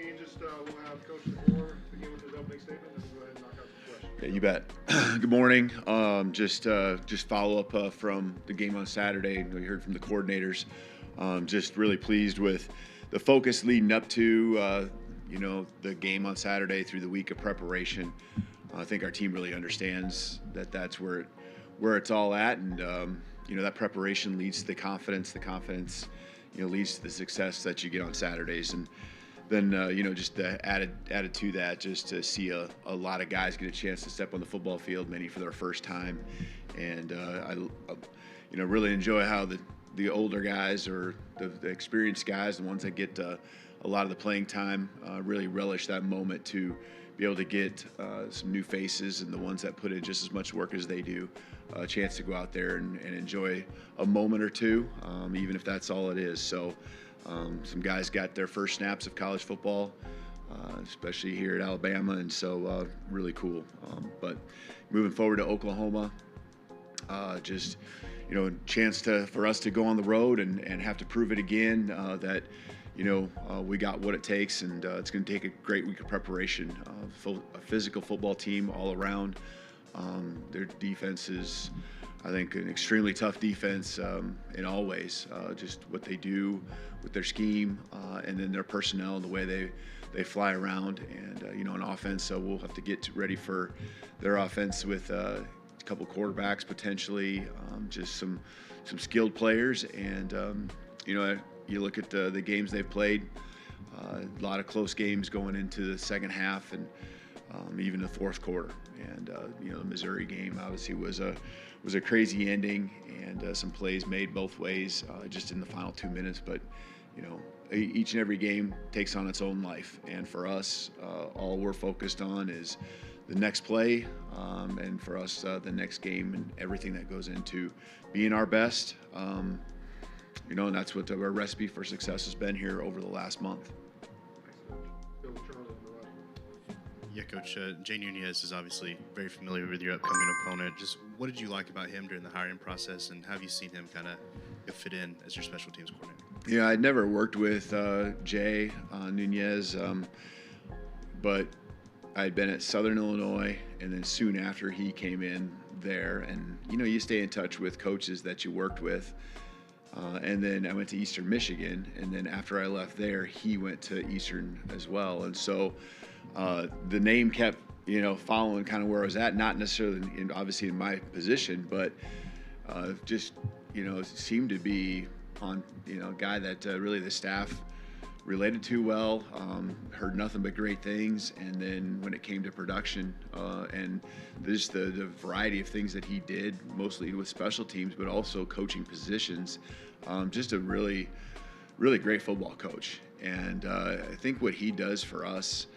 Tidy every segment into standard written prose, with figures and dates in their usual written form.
scene. Just we'll have Coach Deboer begin with his opening statement, and we'll go ahead and knock out some questions. Yeah, you bet. Good morning. Just follow up from the game on Saturday. We heard from the coordinators. Just really pleased with the focus leading up to the game on Saturday through the week of preparation. I think our team really understands that that's where it's all at, and that preparation leads to the confidence. The confidence leads to the success that you get on Saturdays. And then just added to that, just to see a lot of guys get a chance to step on the football field, many for their first time. And I really enjoy how the older guys, or the experienced guys, the ones that get a lot of the playing time, really relish that moment to be able to get some new faces, and the ones that put in just as much work as they do, a chance to go out there and enjoy a moment or two, even if that's all it is. So some guys got their first snaps of college football, especially here at Alabama, and so really cool. But moving forward to Oklahoma, just chance for us to go on the road and have to prove it again, that we got what it takes, and it's going to take a great week of preparation. A physical football team all around. Their defense is, I think, an extremely tough defense in all ways. Just what they do with their scheme, and then their personnel and the way they fly around, and an offense. So we'll have to get ready for their offense with a couple quarterbacks potentially, just some skilled players, and you look at the games they've played, a lot of close games going into the second half, and even the fourth quarter. And the Missouri game obviously was a crazy ending, and some plays made both ways, just in the final 2 minutes. But each and every game takes on its own life, and for us, all we're focused on is the next play, and for us, the next game, and everything that goes into being our best. And that's what our recipe for success has been here over the last month. Yeah, Coach, Jay Nunez is obviously very familiar with your upcoming opponent. Just what did you like about him during the hiring process, and how have you seen him kind of fit in as your special teams coordinator? Yeah, I'd never worked with Jay Nunez, but I'd been at Southern Illinois, and then soon after he came in there, and you stay in touch with coaches that you worked with. And then I went to Eastern Michigan, and then after I left there, he went to Eastern as well. And so the name kept, following kind of where I was at, not necessarily obviously in my position, but just, seemed to be on, a guy that really the staff related to well, heard nothing but great things. And then when it came to production, and just the variety of things that he did, mostly with special teams, but also coaching positions, just a really, really great football coach. And I think what he does for us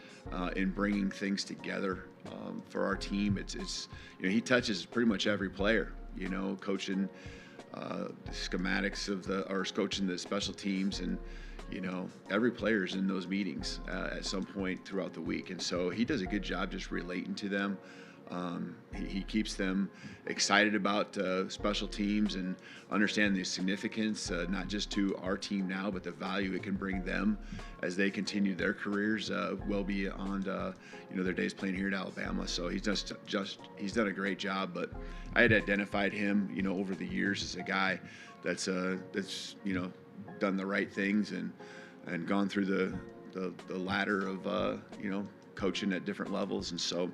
in bringing things together for our team, it's he touches pretty much every player, coaching the schematics or coaching the special teams, and every player's in those meetings at some point throughout the week. And so he does a good job just relating to them. He keeps them excited about special teams and understand the significance, not just to our team now, but the value it can bring them as they continue their careers well beyond their days playing here at Alabama. So he's done a great job. But I had identified him over the years as a guy that's done the right things and gone through the ladder of coaching at different levels, and so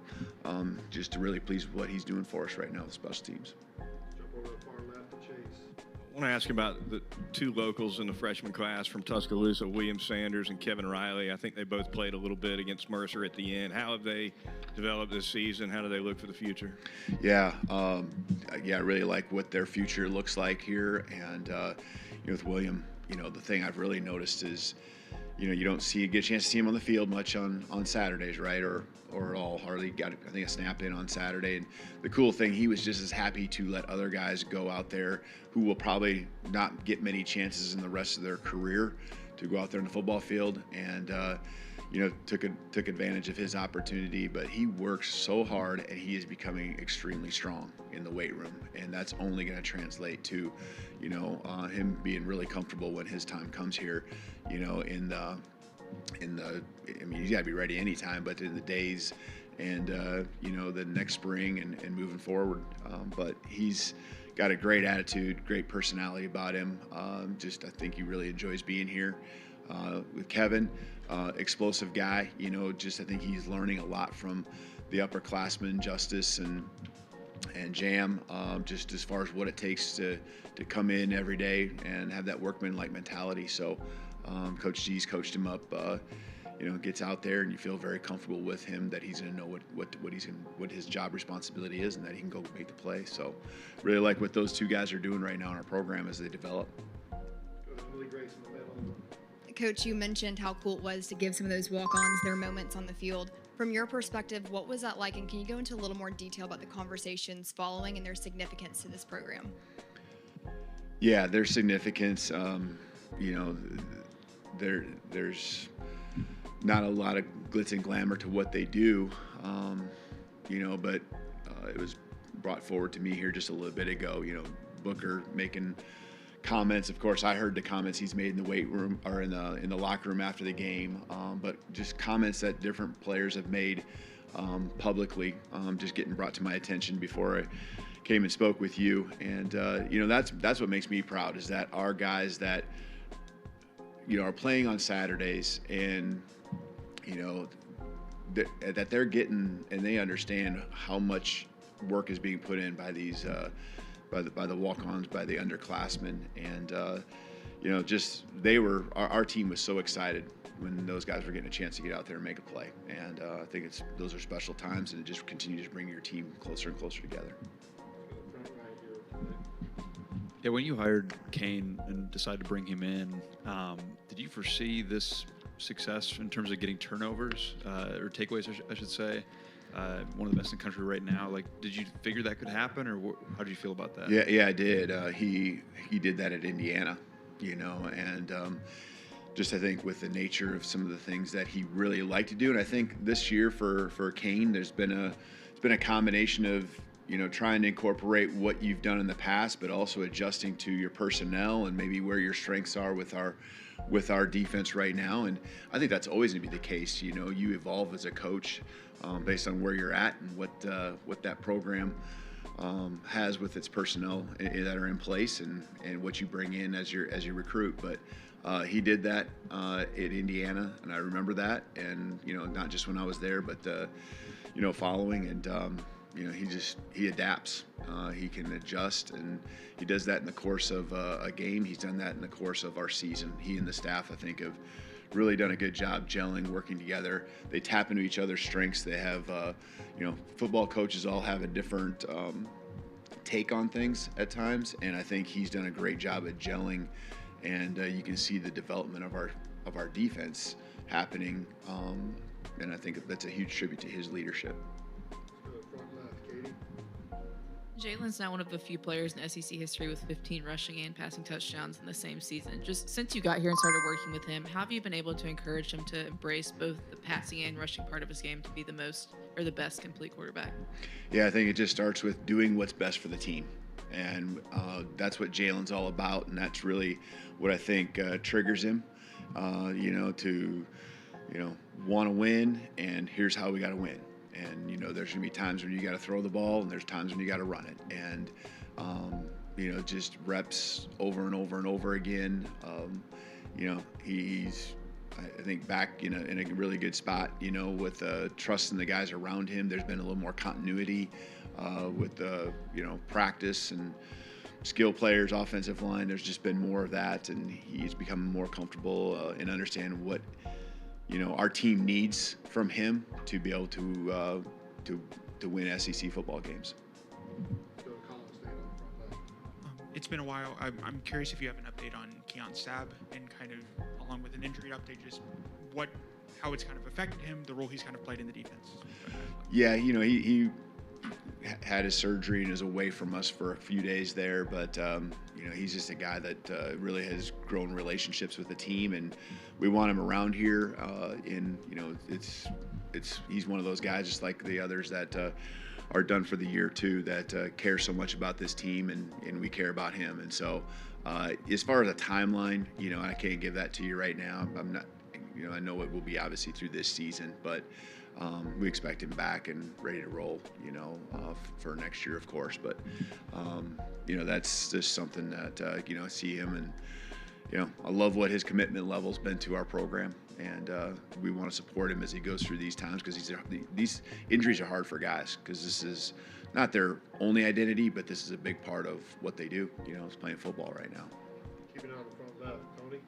just really pleased with what he's doing for us right now with special teams. Jump over to the far left to Chase. I want to ask about the two locals in the freshman class from Tuscaloosa, William Sanders and Kevin Riley. I think they both played a little bit against Mercer at the end. How have they developed this season? How do they look for the future? Yeah, I really like what their future looks like here, and with William, the thing I've really noticed is you don't get a chance to see him on the field much on Saturdays, right? Or at all. Hardly got, I think, a snap in on Saturday. And the cool thing, he was just as happy to let other guys go out there who will probably not get many chances in the rest of their career to go out there in the football field. And took advantage of his opportunity. But he works so hard, and he is becoming extremely strong in the weight room. And that's only going to translate to him being really comfortable when his time comes here, in he's got to be ready anytime, but in the days and, the next spring and moving forward. But he's got a great attitude, great personality about him. I think he really enjoys being here. With Kevin, explosive guy, I think he's learning a lot from the upperclassmen, Justice and Jam, just as far as what it takes to come in every day and have that workman-like mentality. So Coach G's coached him up, gets out there, and you feel very comfortable with him that he's going to know what his job responsibility is, and that he can go make the play. So really like what those two guys are doing right now in our program as they develop. Really great in the middle. Coach, you mentioned how cool it was to give some of those walk-ons their moments on the field. From your perspective, what was that like, and can you go into a little more detail about the conversations following and their significance to this program? Yeah, their significance, there's not a lot of glitz and glamour to what they do, but it was brought forward to me here just a little bit ago, Booker making comments. Of course, I heard the comments he's made in the weight room or in the locker room after the game, but just comments that different players have made publicly, just getting brought to my attention before I came and spoke with you. And that's what makes me proud, is that our guys that are playing on Saturdays, and that they're getting, and they understand how much work is being put in by these by the walk-ons, by the underclassmen, and our team was so excited when those guys were getting a chance to get out there and make a play, and I think those are special times, and it just continues to bring your team closer and closer together. Yeah, when you hired Kane and decided to bring him in, did you foresee this success in terms of getting turnovers or takeaways, I should say? One of the best in the country right now. Like, did you figure that could happen, or how did you feel about that? Yeah, I did. He did that at Indiana, and I think with the nature of some of the things that he really liked to do, and I think this year for Kane, it's been a combination of trying to incorporate what you've done in the past, but also adjusting to your personnel and maybe where your strengths are with our defense right now. And I think that's always going to be the case. You evolve as a coach based on where you're at and what that program has with its personnel that are in place, and what you bring in as you recruit. But he did that at Indiana, and I remember that. And not just when I was there, but following, and he adapts. He can adjust, and he does that in the course of a game. He's done that in the course of our season. He and the staff, I think, have really done a good job gelling, working together. They tap into each other's strengths. They have, football coaches all have a different take on things at times, and I think he's done a great job at gelling, and you can see the development of our defense happening, and I think that's a huge tribute to his leadership. Jalen's now one of the few players in SEC history with 15 rushing and passing touchdowns in the same season. Just since you got here and started working with him, how have you been able to encourage him to embrace both the passing and rushing part of his game to be the best complete quarterback? Yeah, I think it just starts with doing what's best for the team. And that's what Jalen's all about, and that's really what I think triggers him, to want to win, and here's how we got to win. And, there's going to be times when you got to throw the ball, and there's times when you got to run it. And, just reps over and over and over again. He's, I think, back in a really good spot, with trusting the guys around him. There's been a little more continuity with the, practice and skill players, offensive line. There's just been more of that, and he's become more comfortable in understanding what our team needs from him to be able to win SEC football games. It's been a while. I'm curious if you have an update on Keon Sabb, and kind of along with an injury update, just how it's kind of affected him, the role he's kind of played in the defense. Yeah, he had his surgery and is away from us for a few days there, but he's just a guy that really has grown relationships with the team, and we want him around here. He's one of those guys, just like the others that are done for the year too, that care so much about this team, and we care about him. And so as far as a timeline, I can't give that to you right now. I'm not I know it will be obviously through this season, but we expect him back and ready to roll, for next year, of course. But, that's just something that, I see him and, I love what his commitment level's been to our program. And we want to support him as he goes through these times, because these injuries are hard for guys, because this is not their only identity, but this is a big part of what they do. It's playing football right now. Keeping out of the front left, Tony.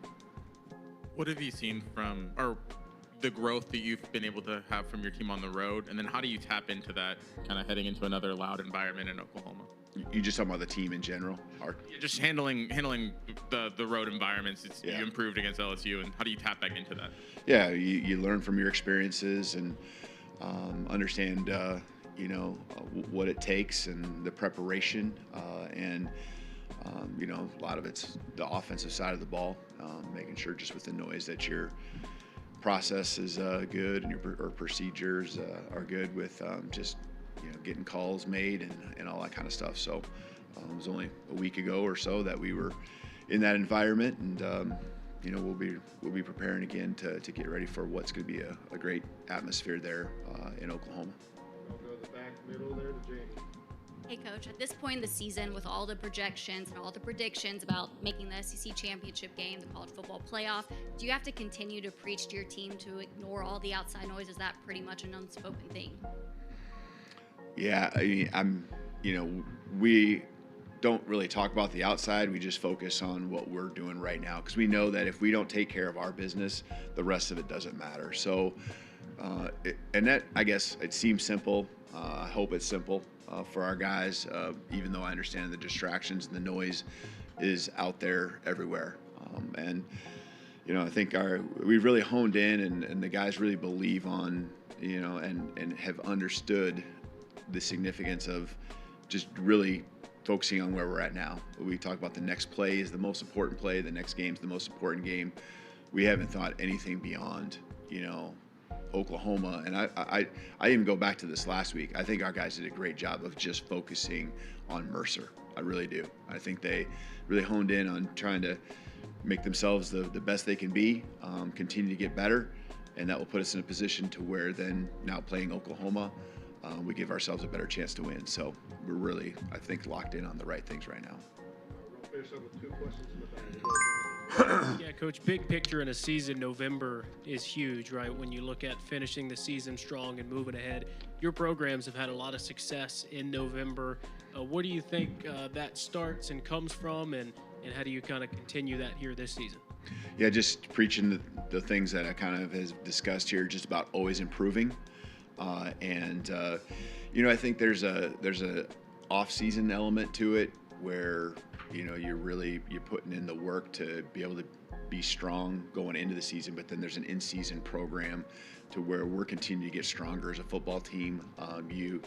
What have you seen from, or the growth that you've been able to have from your team on the road, and then how do you tap into that kind of heading into another loud environment in Oklahoma? You just talking about the team in general? Just handling the road environments. Yeah. You improved against LSU, and how do you tap back into that? Yeah, you learn from your experiences and understand, what it takes and the preparation, and a lot of it's the offensive side of the ball, making sure just with the noise that your process is good and your procedures are good with just getting calls made and all that kind of stuff. So it was only a week ago or so that we were in that environment, and we'll be preparing again to get ready for what's going to be a great atmosphere there in Oklahoma. I'll go to the back middle there to Jamie. Hey, Coach, at this point in the season, with all the projections and all the predictions about making the SEC championship game, the college football playoff, do you have to continue to preach to your team to ignore all the outside noise? Is that pretty much an unspoken thing? Yeah, we don't really talk about the outside. We just focus on what we're doing right now, because we know that if we don't take care of our business, the rest of it doesn't matter. So, and that, I guess, it seems simple. I hope it's simple for our guys, even though I understand the distractions and the noise is out there everywhere. And I think we've really honed in, and the guys really believe on, and have understood the significance of just really focusing on where we're at now. We talk about the next play is the most important play, the next game's the most important game. We haven't thought anything beyond, Oklahoma. And I even go back to this last week. I think our guys did a great job of just focusing on Mercer. I really do. I think they really honed in on trying to make themselves the best they can be, continue to get better, and that will put us in a position to where then now playing Oklahoma, we give ourselves a better chance to win. So we're really, I think, locked in on the right things right now. We'll finish up with 2 questions in the back. Yeah, Coach, big picture in a season, November is huge, right? When you look at finishing the season strong and moving ahead, your programs have had a lot of success in November. What do you think that starts and comes from, and how do you kind of continue that here this season? Yeah, just preaching the things that I kind of has discussed here, just about always improving. I think there's a off-season element to it where, you're putting in the work to be able to be strong going into the season, but then there's an in-season program to where we're continuing to get stronger as a football team. You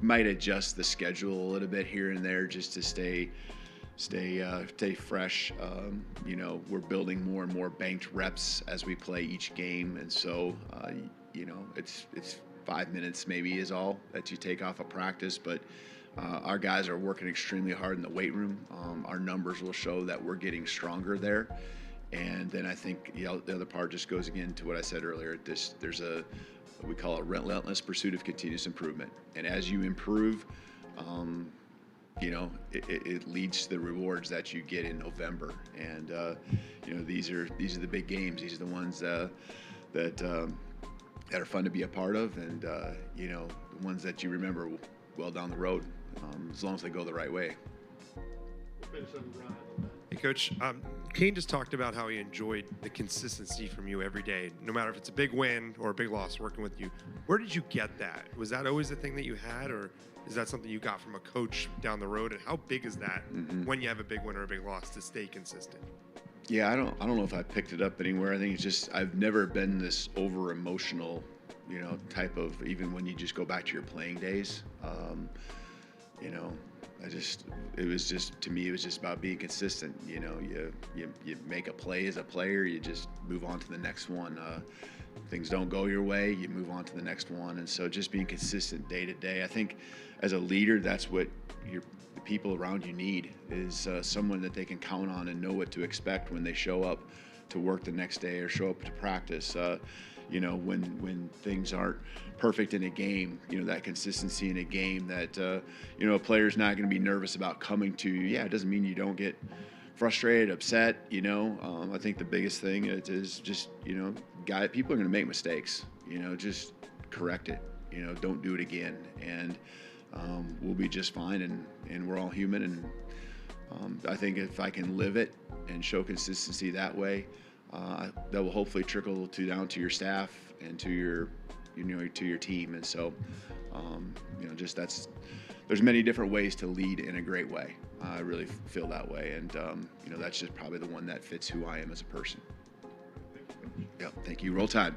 might adjust the schedule a little bit here and there just to stay fresh. We're building more and more banked reps as we play each game, and so it's 5 minutes maybe is all that you take off of practice, but our guys are working extremely hard in the weight room. Our numbers will show that we're getting stronger there. And then I think the other part just goes again to what I said earlier. There's we call it relentless pursuit of continuous improvement. And as you improve, it leads to the rewards that you get in November. And these are the big games. These are the ones that are fun to be a part of, and the ones that you remember well down the road, as long as they go the right way. We'll finish up with Ryan. Hey, Coach. Kane just talked about how he enjoyed the consistency from you every day, no matter if it's a big win or a big loss working with you. Where did you get that? Was that always the thing that you had, or is that something you got from a coach down the road? And how big is that when you have a big win or a big loss to stay consistent? Yeah, I don't know if I picked it up anywhere. I think it's just I've never been this over emotional, type of, even when you just go back to your playing days. It was just, to me, it was just about being consistent. You make a play as a player, you just move on to the next one. Things don't go your way, you move on to the next one. And so just being consistent day to day. I think as a leader, that's what the people around you need, is someone that they can count on and know what to expect when they show up to work the next day or show up to practice. When things aren't perfect in a game, that consistency in a game that, a player's not going to be nervous about coming to you. Yeah, it doesn't mean you don't get frustrated, upset, I think the biggest thing is just, people are going to make mistakes, just correct it, don't do it again. And we'll be just fine, and we're all human. And I think if I can live it and show consistency that way, that will hopefully trickle down to your staff and to your team. And so, there's many different ways to lead in a great way. I really feel that way. And, that's just probably the one that fits who I am as a person. Yep. Thank you. Roll Tide.